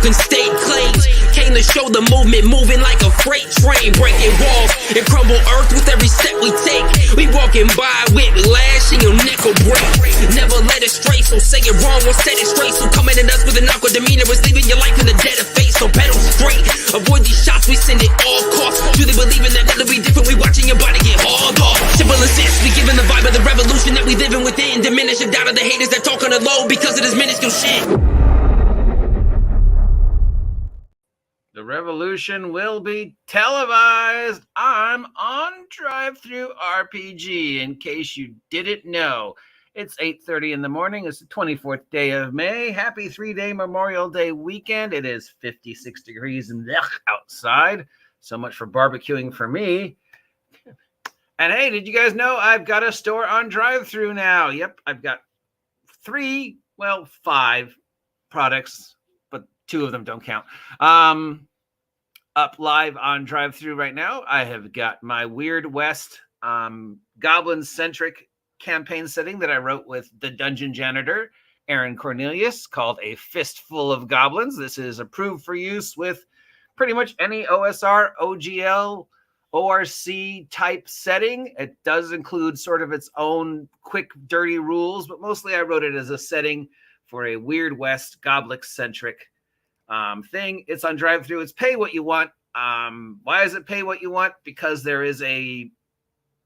Golden State claims. Came to show the movement moving like a freight train, breaking walls and crumble earth with every step we take. We walking by with lashing, your neck will break. Never let it stray, so say it wrong, won't set it straight. So coming at us with an awkward demeanor is leaving your life in the dead of fate. So pedal straight, avoid these shots, we send it all costs. Truly believing that it'll be different, we watching your body get hauled off. Simple as this, we giving the vibe of the revolution that we living within. Diminish the doubt of the haters that talk on the low because of this minuscule shit. The revolution will be televised. I'm on DrivethruRPG, in case you didn't know. It's 8:30 in the morning. It's the 24th day of May. Happy 3-day Memorial Day weekend. It is 56 degrees and outside. So much for barbecuing for me. And hey, did you guys know I've got a store on DriveThru now? Yep, I've got 5 products, but 2 of them don't count. Up live on DriveThru right now. I have got my Weird West goblin-centric campaign setting that I wrote with the dungeon janitor, Aaron Cornelius, called A Fistful of Goblins. This is approved for use with pretty much any OSR, OGL, ORC type setting. It does include sort of its own quick, dirty rules, but mostly I wrote it as a setting for a Weird West Goblik-centric thing. It's on DriveThru. It's pay what you want. Why is it pay what you want? Because there is a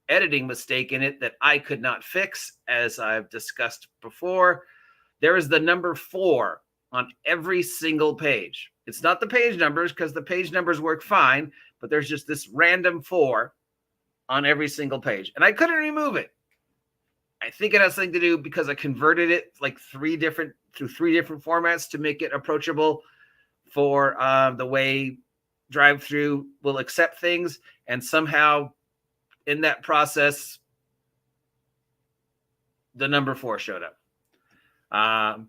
editing mistake in it that I could not fix, as I've discussed before. There is the number 4 on every single page. It's not the page numbers, because the page numbers work fine, but there's just this random 4 on every single page, and I couldn't remove it. I think it has something to do because I converted it like 3 different formats to make it approachable for the way DriveThru will accept things, and somehow in that process, the number 4 showed up.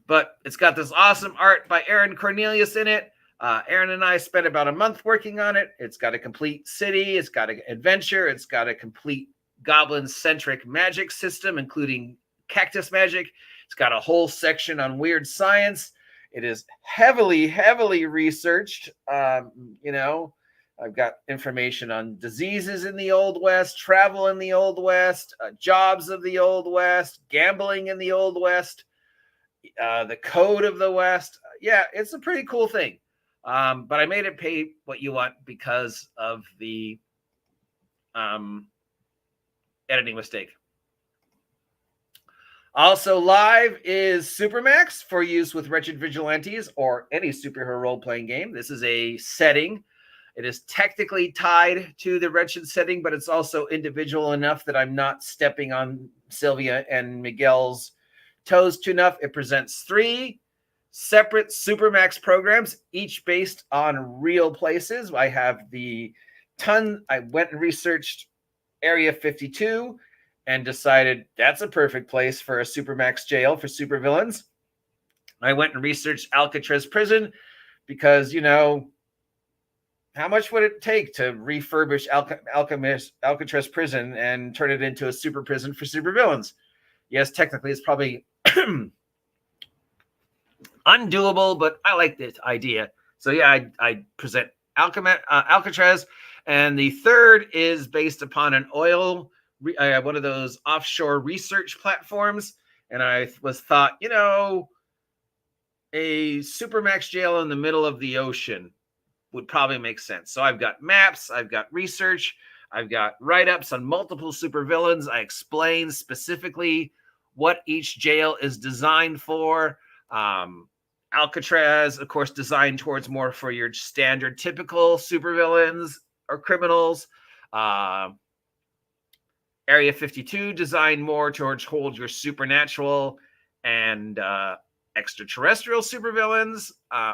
But it's got this awesome art by Aaron Cornelius in it. Aaron and I spent about a month working on it. It's got a complete city. It's got an adventure. It's got a complete goblin-centric magic system, including cactus magic. It's got a whole section on weird science. It is heavily, heavily researched. I've got information on diseases in the Old West, travel in the Old West, jobs of the Old West, gambling in the Old West, the code of the West. Yeah, it's a pretty cool thing. But I made it pay what you want because of the editing mistake. Also live is Supermax for use with Wretched Vigilantes or any superhero role-playing game. This is a setting. It is technically tied to the Wretched setting, but it's also individual enough that I'm not stepping on Sylvia and Miguel's toes too enough. It presents 3 separate Supermax programs, each based on real places. I have I went and researched Area 52 and decided that's a perfect place for a Supermax jail for supervillains. I went and researched Alcatraz Prison because, how much would it take to refurbish Alcatraz Prison and turn it into a super prison for supervillains? Yes, technically it's probably undoable, but I like this idea. So yeah, I present Alcatraz, and the third is based upon an oil, one of those offshore research platforms, and I thought, a Supermax jail in the middle of the ocean would probably make sense. So I've got maps, I've got research, I've got write-ups on multiple supervillains. I explain specifically what each jail is designed for. Alcatraz, of course, designed towards more for your standard typical supervillains or criminals. Area 52 designed more towards hold your supernatural and extraterrestrial supervillains,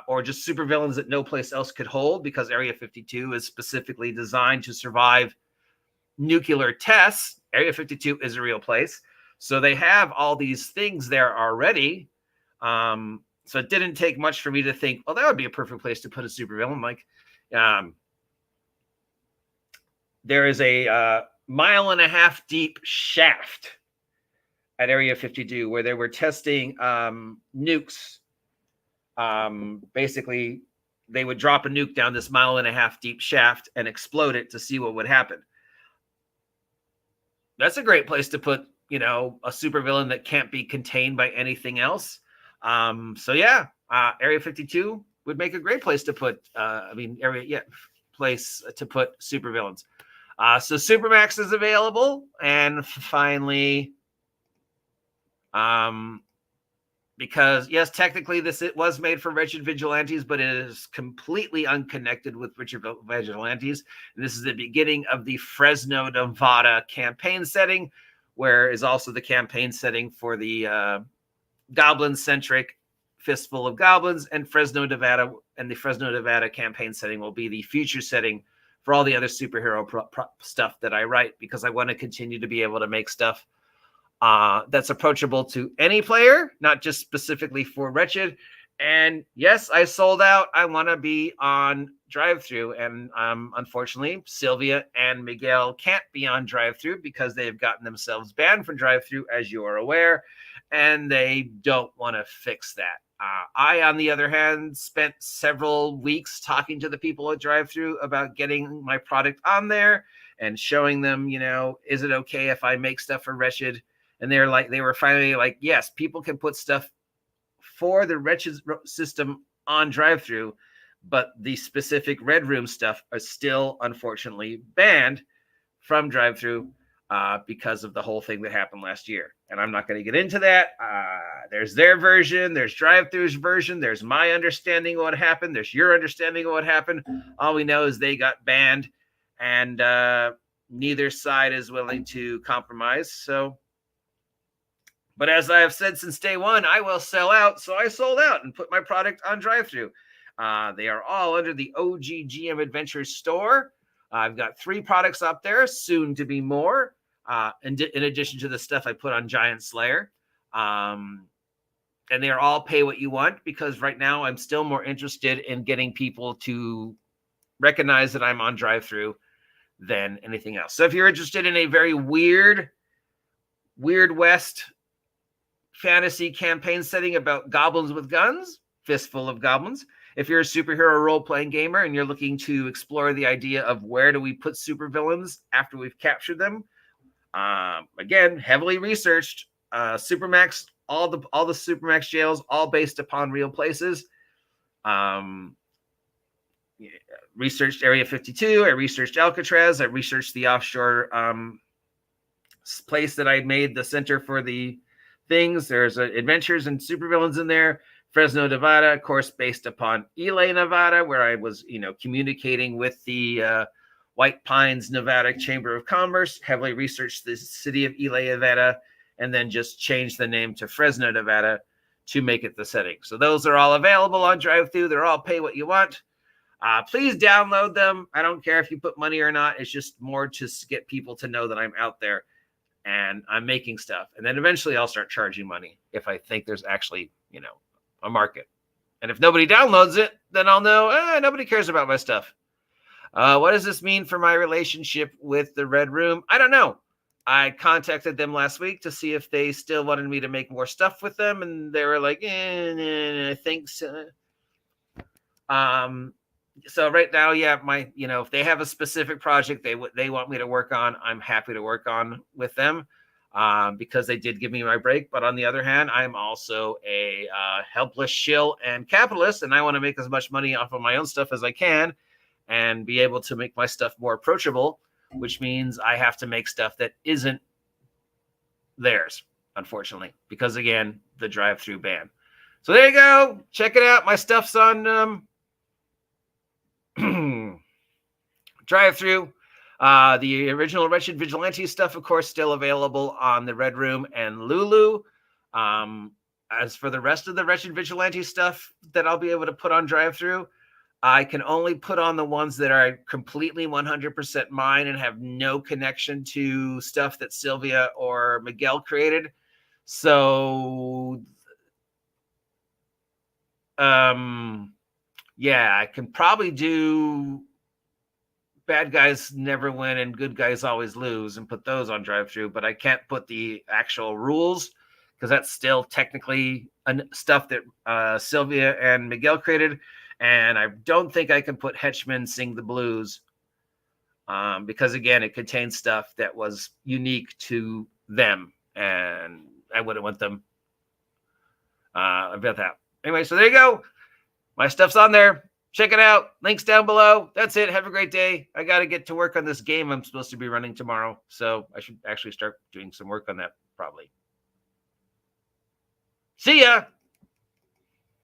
or just supervillains that no place else could hold, because Area 52 is specifically designed to survive nuclear tests. Area 52 is a real place. So they have all these things there already. So it didn't take much for me to think, well, that would be a perfect place to put a supervillain. Like, there is a 1.5 mile deep shaft at Area 52 where they were testing nukes, basically they would drop a nuke down this 1.5 mile deep shaft and explode it to see what would happen. That's a great place to put, you know, a supervillain that can't be contained by anything else. So yeah, Area 52 would make a great place to put, place to put supervillains. So Supermax is available, and finally, because yes, technically it was made for Wretched Vigilantes, but it is completely unconnected with Wretched Vigilantes. And this is the beginning of the Fresno, Nevada campaign setting, where is also the campaign setting for the goblin-centric Fistful of Goblins, and Fresno, Nevada, and the Fresno, Nevada campaign setting will be the future setting for all the other superhero stuff that I write, because I want to continue to be able to make stuff that's approachable to any player, not just specifically for Wretched. And yes, I sold out. I want to be on Drive-Thru, and unfortunately, Sylvia and Miguel can't be on Drive-Thru because they've gotten themselves banned from Drive-Thru, as you are aware, and they don't want to fix that. I, on the other hand, spent several weeks talking to the people at Drive-Thru about getting my product on there and showing them, you know, is it okay if I make stuff for Wretched? And they were finally like, yes, people can put stuff for the Wretched system on Drive-Thru, but the specific Red Room stuff are still, unfortunately, banned from Drive-Thru because of the whole thing that happened last year. And I'm not going to get into that. There's their version, there's Drive-Thru's version, there's my understanding of what happened, there's your understanding of what happened. All we know is they got banned, and neither side is willing to compromise. So, but as I have said since day one, I will sell out. So I sold out and put my product on Drive-Thru. They are all under the OGGM Adventures store. I've got 3 products up there, soon to be more, in addition to the stuff I put on Giant Slayer. And they are all pay what you want, because right now I'm still more interested in getting people to recognize that I'm on Drive-Thru than anything else. So if you're interested in a very weird West fantasy campaign setting about goblins with guns, Fistful of Goblins. If you're a superhero role-playing gamer and you're looking to explore the idea of where do we put supervillains after we've captured them, again, heavily researched. Supermax, all the Supermax jails, all based upon real places. Researched Area 52. I researched Alcatraz. I researched the offshore place that I made the center for the things. There's adventures and supervillains in there. Fresno, Nevada, of course, based upon Ely, Nevada, where I was, you know, communicating with the White Pines, Nevada Chamber of Commerce. Heavily researched the city of Ely, Nevada, and then just changed the name to Fresno, Nevada to make it the setting. So those are all available on Drive-Thru. They're all pay what you want. Please download them. I don't care if you put money or not. It's just more to get people to know that I'm out there and I'm making stuff. And then eventually I'll start charging money if I think there's actually, you know, a market. And if nobody downloads it, then I'll know nobody cares about my stuff. What does this mean for my relationship with the Red Room? I don't know. I contacted them last week to see if they still wanted me to make more stuff with them, and they were like, I think so. So right now, yeah, if they have a specific project they want me to work on, I'm happy to work on with them, because they did give me my break. But on the other hand, I'm also a helpless shill and capitalist, and I want to make as much money off of my own stuff as I can and be able to make my stuff more approachable, which means I have to make stuff that isn't theirs, unfortunately, because again, the Drive-Thru ban. So there you go. Check it out. My stuff's on Drive-Thru. The original Wretched Vigilantes stuff, of course, still available on the Red Room and Lulu. As for the rest of the Wretched Vigilante stuff that I'll be able to put on Drive-Thru, I can only put on the ones that are completely 100% mine and have no connection to stuff that Sylvia or Miguel created. So, yeah, I can probably do Bad Guys Never Win and Good Guys Always Lose and put those on Drive-Thru, but I can't put the actual rules because that's still technically stuff that Sylvia and Miguel created. And I don't think I can put Henchmen Sing the Blues because, again, it contains stuff that was unique to them, and I wouldn't want them about that. Anyway, so there you go. My stuff's on there. Check it out. Links down below. That's it. Have a great day. I got to get to work on this game I'm supposed to be running tomorrow, so I should actually start doing some work on that probably. See ya!